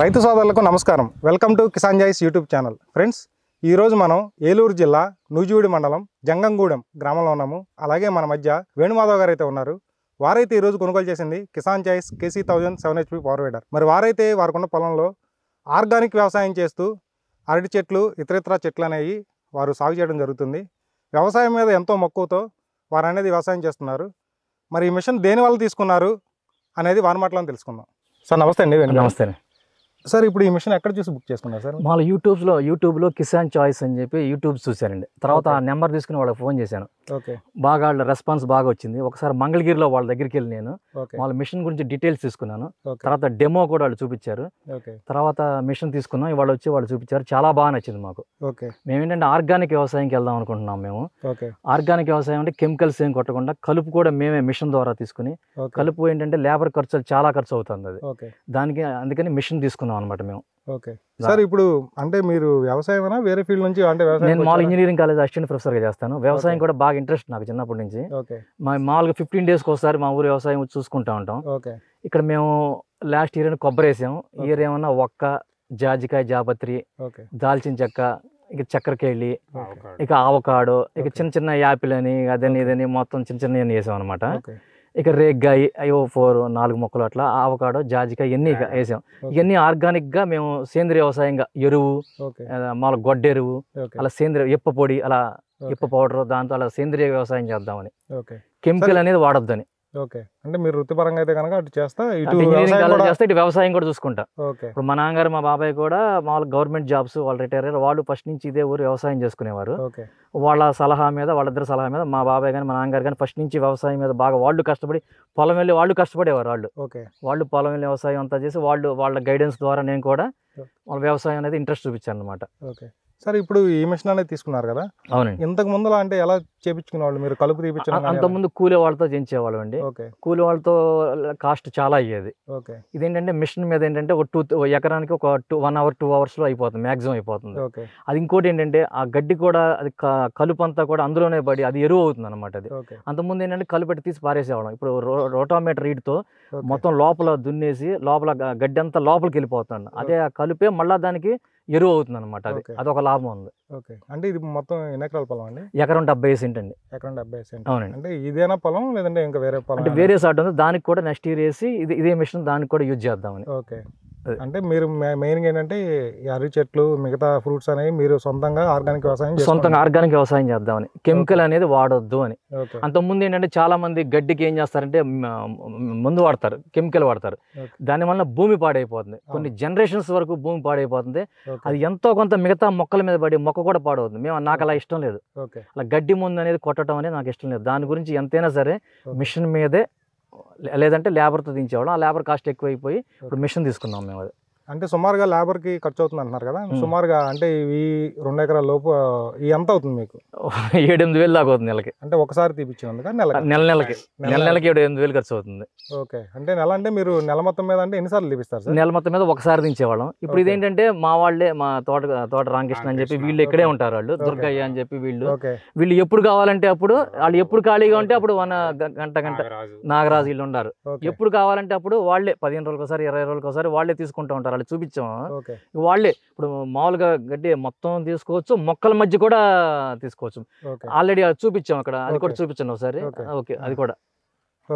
రైతు సోదరులకు నమస్కారం. Welcome to Kisan joys YouTube channel. Friends, ఈరోజు మనం ఏలూరు జిల్లా నూజివీడు మండలం జంగంగూడెం గ్రామంలో ఉన్నాము. అలాగే మన మధ్య వేణుమాధవ్ గారు అయితే ఉన్నారు. వారైతే ఈరోజు కొనుగోలు చేసింది కిసాన్ జాయిస్ KC1000 7HP పవర్ వీడర్. మరి వారైతే వారికున్న పొలంలో ఆర్గానిక్ వ్యవసాయం చేస్తూ అరటి చెట్లు ఇతరితర చెట్లు అనేవి వారు సాగు చేయడం జరుగుతుంది. వ్యవసాయం మీద ఎంతో మక్కువతో వారు అనేది వ్యవసాయం చేస్తున్నారు. మరి ఈ మిషన్ దేని వల్ల తీసుకున్నారు అనేది వారి మాటలను తెలుసుకుందాం. సార్ నమస్తే అండి. నమస్తే సార్, ఇప్పుడు ఈ మిషన్ ఎక్కడ చూసి బుక్ చేసుకున్నారు సార్? మాకు యూట్యూబ్లో కిసాన్ చాయిస్ అని చెప్పి యూట్యూబ్ చూశారండి. తర్వాత ఆ నెంబర్ తీసుకుని వాళ్ళకి ఫోన్ చేశాను. ఓకే, బాగా వాళ్ళ రెస్పాన్స్ బాగా వచ్చింది. ఒకసారి మంగళగిరిలో వాళ్ళ దగ్గరికి వెళ్ళి నేను వాళ్ళ మిషన్ గురించి డీటెయిల్స్ తీసుకున్నాను. తర్వాత డెమో కూడా వాళ్ళు చూపించారు. తర్వాత మిషన్ తీసుకున్నాం, వాళ్ళు వచ్చి వాళ్ళు చూపించారు. చాలా బాగా నచ్చింది మాకు. మేము ఏంటంటే ఆర్గానిక్ వ్యవసాయంకి వెళ్దాం అనుకుంటున్నాం. మేము ఆర్గానిక్ వ్యవసాయం అంటే కెమికల్స్ ఏం కొట్టకుండా కలుపు కూడా మేమే మిషన్ ద్వారా తీసుకుని, కలుపు ఏంటంటే లేబర్ ఖర్చులు చాలా ఖర్చు అవుతుంది అది, దానికి అందుకని మిషన్ తీసుకున్నాం అనమాట మేము. ఓకే సార్, ఇప్పుడు అంటే మీరు వ్యవసాయం వేరే ఫీల్డ్ నుంచి అంటే నేను మామూలు ఇంజనీరింగ్ కాలేజ్ అసిస్టెంట్ ప్రొఫెసర్గా చేస్తాను. వ్యవసాయం కూడా బాగా ఇంట్రెస్ట్ నాకు చిన్నప్పటి నుంచి. మామూలుగా 15 days ఒకసారి మా ఊరు వ్యవసాయం చూసుకుంటా ఉంటాం. ఇక్కడ మేము లాస్ట్ ఇయర్ కొబ్బరి వేసాము. ఇయర్ ఏమన్నా ఒక్క, జాజికాయ, జాపత్రి, దాల్చిన చెక్క, ఇక చక్కెరకేళి, ఇక ఆవకాడో, ఇక చిన్న చిన్న యాపిల్ అని అదని ఇదని మొత్తం చిన్న చిన్న వేసాం అనమాట. ఇక రేగ్గాయి 4 మొక్కలు అట్లా, ఆవకాడో, జాజికాయ ఇవన్నీ ఇక వేసాం. ఇవన్నీ ఆర్గానిక్గా మేము సేంద్రియ వ్యవసాయంగా ఎరువు, మామూలు గొడ్డెరువు, అలా సేంద్రియ ఇప్ప పొడి, అలా ఇప్ప పౌడర్, దాంతో అలా సేంద్రియ వ్యవసాయం చేద్దామని, కెమికల్ అనేది వాడొద్దని. ఓకే, అంటే మీరు వృత్తిపరంగా అయితే కనుక అటు చేస్తా, ఇటు వ్యవసాయం కూడా చూసుకుంటా. ఇప్పుడు మా నాన్నగారు మా బాబాయ్ కూడా మామూలు గవర్నమెంట్ జాబ్స్, వాళ్ళు రిటైర్ అయ్యారు. వాళ్ళు ఫస్ట్ నుంచి ఇదే ఊరు వ్యవసాయం చేసుకునేవారు. వాళ్ళ సలహా మీద, వాళ్ళిద్దరు సలహా మీద మా బాబాయ్ కానీ మా నాన్నగారు కానీ ఫస్ట్ నుంచి వ్యవసాయం మీద బాగా వాళ్ళు కష్టపడి, పొలం వెళ్ళి వాళ్ళు కష్టపడేవారు. వాళ్ళు పొలం వెళ్ళి వ్యవసాయం అంతా చేసి వాళ్ళ గైడెన్స్ ద్వారా నేను కూడా వాళ్ళ వ్యవసాయం అనేది ఇంట్రెస్ట్ చూపించాను అనమాట. సరే, ఇప్పుడు ఈ మిషన్ అనేది తీసుకున్నారు కదా? అవునండి. ఇంతకు ముందు అంటే ఎలా చేపించుకునే వాళ్ళు మీరు? కలుపు తీపించడం అంతకుముందు కూలీ వాళ్ళతో చేయించేవాళ్ళం అండి. కూలీ వాళ్ళతో కాస్ట్ చాలా అయ్యేది. ఇదేంటంటే మిషన్ మీద ఏంటంటే ఎకరానికి ఒక 1 hour 2 hours అయిపోతుంది, మ్యాక్సిమం అయిపోతుంది. అది ఇంకోటి ఏంటంటే ఆ గడ్డి కూడా అది కలుపు అంతా కూడా అందులోనే పడి అది ఎరువు అవుతుంది అనమాట. అది అంతకుముందు ఏంటంటే కలుపెట్టి తీసి పారేసేవాళ్ళం. ఇప్పుడు రోటామీటర్ వీటితో మొత్తం లోపల దున్నేసి లోపల గడ్డి అంతా లోపలికి వెళ్ళిపోతుంది. అదే ఆ కలుపే మళ్ళా దానికి ఎరువు అవుతుంది అనమాట. అదొక లాభం ఉంది. అంటే ఇది మొత్తం ఎన్ని ఎకరాల పొలం అండి? ఎకరం 70 సెంట్ అండి. ఎకరం 70 సెంట్. అవునండి. అంటే ఇదేనా పొలం లేదంటే ఇంకా వేరే పొలం? అంటే వేరే సాట్ ఉంది, దానికి కూడా నెక్స్ట్ ఇయర్ వేసి ఇదే మిషన్ దానికి కూడా యూజ్ చేద్దామని. ఓకే, అంటే మీరు మెయిన్గా ఏంటంటే అరటి చెట్లు, మిగతా ఫ్రూట్స్ అనేవి మీరు సొంతంగా ఆర్గానిక్ వ్యవసాయం చేద్దామని, కెమికల్ అనేది వాడొద్దు అని. అంతకుముందు ఏంటంటే చాలా మంది గడ్డికి ఏం చేస్తారంటే మందు వాడతారు, కెమికల్ వాడతారు. దానివల్ల భూమి పాడైపోతుంది. కొన్ని జనరేషన్స్ వరకు భూమి పాడైపోతుంది. అది ఎంతో కొంత మిగతా మొక్కల మీద పడి మొక్క కూడా పాడవుతుంది. నాకు అలా ఇష్టం లేదు. అలా గడ్డి ముందు అనేది కొట్టడం అనేది నాకు ఇష్టం లేదు. దాని గురించి ఎంతైనా సరే మిషన్ మీదే, లేదంటే లేబర్తో దించేవాళ్ళం. ఆ లేబర్ కాస్ట్ ఎక్కువైపోయి ఇప్పుడు మిషన్ తీసుకున్నాం మేము. అది అంటే సుమారుగా లేబర్కి ఖర్చు అవుతుంది అంటున్నారు కదా? సుమారుగా అంటే ఈ 2 ఎకరాల లోపు ఎంత అవుతుంది మీకు? 7-8 వేలు దాకా అవుతుంది నెలకి. అంటే ఒకసారి తీపిచ్చినందుక నెలకి 7-8 వేలు ఖర్చు అవుతుంది. ఓకే, అంటే నెల అంటే మీరు నెల మొత్తం మీద అంటే ఎన్నిసార్లు తీపిస్తారు సార్? నెల మొత్తం మీద ఒకసారి దించేవాళ్ళం. ఇప్పుడు ఇదేంటంటే మా వాళ్ళే, మా తోట రామకృష్ణ అని చెప్పి వీళ్ళు ఇక్కడే ఉంటారు. వాళ్ళు దుర్గయ్య అని చెప్పి వీళ్ళు ఎప్పుడు కావాలంటే అప్పుడు, వాళ్ళు ఎప్పుడు ఖాళీగా ఉంటే అప్పుడు గంట నాగరాజు వీళ్ళు ఉన్నారు. ఎప్పుడు కావాలంటే అప్పుడు వాళ్ళే 15 రోజులకు ఒకసారి 20 రోజులకు ఒకసారి వాళ్ళే తీసుకుంటూ ఉంటారు. వాళ్ళు చూపించాము వాళ్ళే. ఇప్పుడు మామూలుగా గడ్డి మొత్తం తీసుకోవచ్చు, మొక్కల మధ్య కూడా తీసుకోవచ్చు. ఆల్రెడీ చూపించాం అక్కడ, అది కూడా చూపించాను ఒకసారి. ఓకే, అది కూడా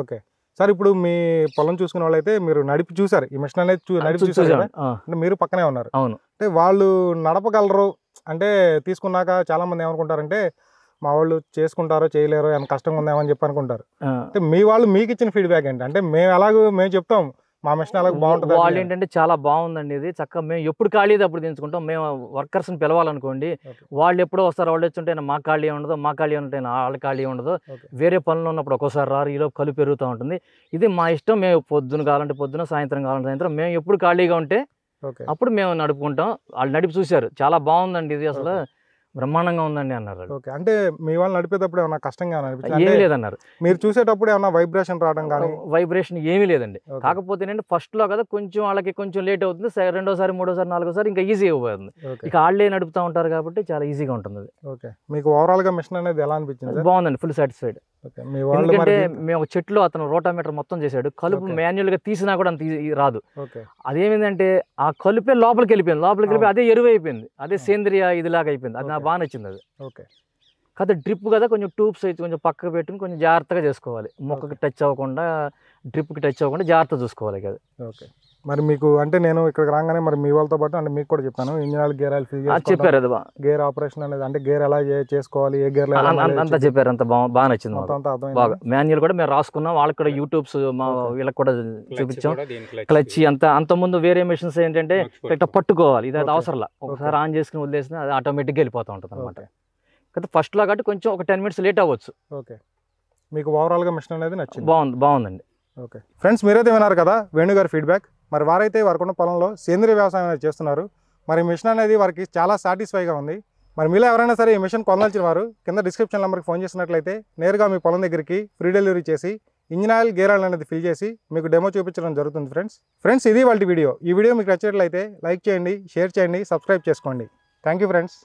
ఓకే సార్. ఇప్పుడు మీ పొలం చూసుకునే వాళ్ళైతే మీరు నడిపి చూసారు, ఈ మిషన్ అనేది నడిపి చూసారు, అంటే మీరు పక్కనే ఉన్నారు. అవును. అంటే వాళ్ళు నడపగలరు అంటే తీసుకున్నాక చాలా మంది ఏమనుకుంటారంటే మా వాళ్ళు చేసుకుంటారో చేయలేరో, ఏమైనా కష్టంగా ఉందేమని చెప్పి అనుకుంటారు. అంటే మీ వాళ్ళు మీకు ఇచ్చిన ఫీడ్బ్యాక్ ఏంటి? అంటే మేము చెప్తాం మా మిషన్ అలాగే బాగుంటుంది. వాళ్ళు ఏంటంటే చాలా బాగుందండి ఇది, చక్కగా మేము ఎప్పుడు ఖాళీ అప్పుడు దించుకుంటాం. మేము వర్కర్స్ని పిలవాలనుకోండి, వాళ్ళు ఎప్పుడో వస్తారు. వాళ్ళు వచ్చి ఉంటే మా ఖాళీ ఉండదు, మా ఖాళీ ఉంటే వాళ్ళ ఖాళీ ఉండదు. వేరే పనులు ఉన్నప్పుడు ఒక్కోసారి రారు, ఈలోపు కలుపు పెరుగుతూ ఉంటుంది. ఇది మా ఇష్టం. మేము పొద్దున కావాలంటే పొద్దున, సాయంత్రం కావాలంటే సాయంత్రం, మేము ఎప్పుడు ఖాళీగా ఉంటే అప్పుడు మేము నడుపుకుంటాం. వాళ్ళు నడిపి చూశారు, చాలా బాగుందండి ఇది, అసలు బ్రహ్మాండంగా ఉందండి అన్నారు. ఓకే, అంటే మీ వాళ్ళు నడిపేటప్పుడు ఏమన్నా కష్టంగా ఏమీ లేదన్నారు. మీరు చూసేటప్పుడు ఏమన్నా వైబ్రేషన్ రావడం కానీ? వైబ్రేషన్ ఏమీ లేదండి. కాకపోతే ఏంటంటే ఫస్ట్లో కదా కొంచెం వాళ్ళకి కొంచెం లేట్ అవుతుంది, రెండోసారి, మూడోసారి, నాలుగోసారి ఇంకా ఈజీ అయిపోతుంది. ఇక వాళ్ళే నడుపుతూ ఉంటారు కాబట్టి చాలా ఈజీగా ఉంటుంది. ఓకే, మీకు ఓవరాల్ గా మిషన్ అనేది ఎలా అనిపించింది? బాగుందండి, ఫుల్ సాటిస్ఫైడ్. మీ వాళ్ళు ఎందుకంటే మరి మేము చెట్లు అతను రోటామీటర్ మొత్తం చేశాడు, కలుపు Okay. మాన్యువల్ గా తీసినా కూడా అంత రాదు. ఓకే అదేమైందంటే ఆ కలుపే లోపలికి వెళ్ళిపోయింది, అదే ఎరువు అయిపోయింది, అదే అవును. సేంద్రియ ఇదిలాగా అయిపోయింది. అది నాకు Okay. బాగా నచ్చింది. అది ఓకే కదా డ్రిప్ కదా, కొంచెం ట్యూబ్స్ అయితే కొంచెం పక్కకు పెట్టుకుని కొంచెం జాగ్రత్తగా చేసుకోవాలి, మొక్కకి టచ్ అవ్వకుండా, డ్రిప్కి టచ్ అవ్వకుండా జాగ్రత్త చూసుకోవాలి కదా. ఓకే మరి మీకు అంటే నేను ఇక్కడికి రాగానే మరి మీ వాళ్ళతో పాటు అంటే మీకు కూడా చెప్పాను engine oil gear oil fill అది చేసుకోవడం, చెప్పారు, అది గేర్ ఆపరేషన్ అనేది అంటే గేర్ ఎలా చేసుకోవాలి, ఏ గేర్లో అంతా చెప్పారు, అంత బాగా నచ్చింది మాకు. మొత్తం అంతా అర్థమైంది. బాగా మాన్యువల్ కూడా మేము రాసుకున్నాం, వాళ్ళకి కూడా యూట్యూబ్స్ మా Okay. వీళ్ళకి కూడా చూపించాం. క్లచ్ అంత ముందు వేరే మిషన్స్ ఏంటంటే ఇట్లా పట్టుకోవాలి, ఇది అది Okay. అవసరంలా, ఒకసారి ఆన్ చేసుకుని వదిలేసిన అది ఆటోమేటిక్గా వెళ్ళిపోతూ ఉంటుంది అనమాట. ఓకే కదా ఫస్ట్లో కాబట్టి కొంచెం ఒక 10 minutes లేట్ అవ్వచ్చు. ఓకే మీకు ఓవరాల్గా మిషన్ అనేది నచ్చింది. బాగుందండి. ఓకే ఫ్రెండ్స్, మీరైతే విన్నారు కదా వేణుగారి ఫీడ్బ్యాక్. మరి వారైతే వారికున్న పొలంలో సేంద్రీయ వ్యవసాయం అనేది చేస్తున్నారు. మరి మిషన్ అనేది వారికి చాలా సాటిస్ఫైగా ఉంది. మరి మీలో ఎవరైనా సరే ఈ మిషన్ కొనాల్సిన వారు కింద డిస్క్రిప్షన్ నెంబర్కి ఫోన్ చేసినట్లయితే నేరుగా మీ పొలం దగ్గరికి ఫ్రీ డెలివరీ చేసి ఇంజిన్ ఆయిల్ గేర్ ఆయిల్ అనేది ఫిల్ చేసి మీకు డెమో చూపించడం జరుగుతుంది. ఫ్రెండ్స్ ఇది వాళ్ళ వీడియో. ఈ వీడియో మీకు నచ్చినట్లయితే లైక్ చేయండి, షేర్ చేయండి, సబ్స్క్రైబ్ చేసుకోండి. Thank you friends.